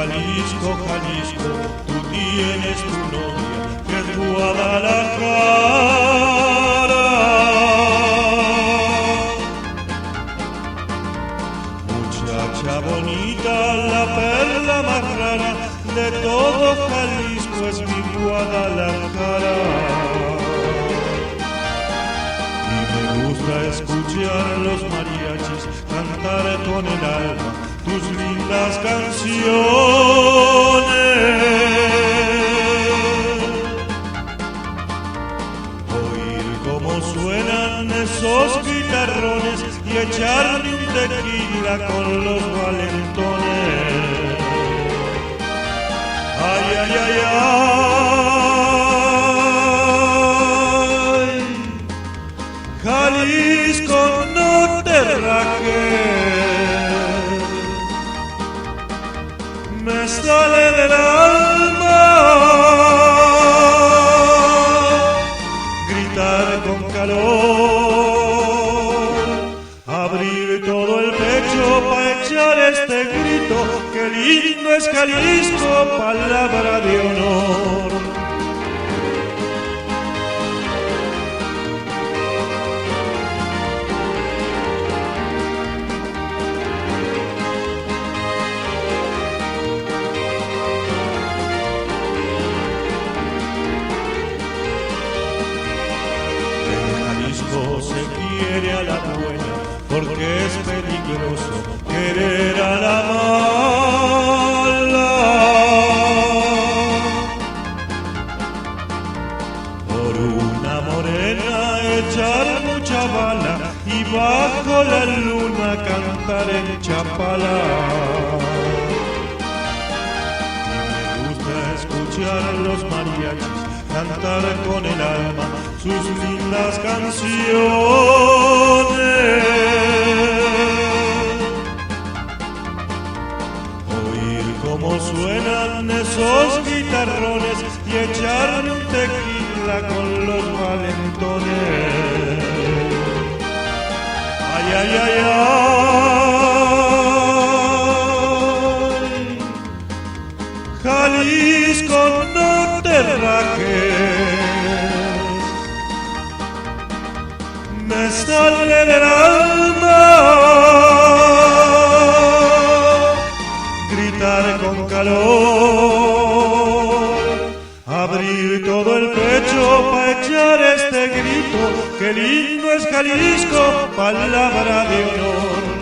Jalisco, Jalisco, tú tienes tu novia, que es Guadalajara. Muchacha bonita, la perla más rara de todo Jalisco es mi Guadalajara. Y me gusta escuchar los mariachis cantar con el alma tus lindas canciones. Oír cómo suenan esos guitarrones y echarme un tequila con los valentones. Ay, ay, ay, ay, Jalisco, no te rajes, me sale del alma gritar con calor, abrir todo el pecho para echar este grito, que lindo es Jalisco, palabra de honor. Se quiere a la buena porque es peligroso querer a la mala. Por una morena echar mucha bala y bajo la luna cantar en Chapala. Y me gusta escuchar los mariachis cantar con el alma sus lindas canciones. Oír cómo suenan esos guitarrones y echarme un tequila con los valentones. Ay, ay, ay, ay, Jalisco, no te rajes, me sale del alma gritar con calor, abrir todo el pecho para echar este grito, que lindo es Jalisco, palabra de honor.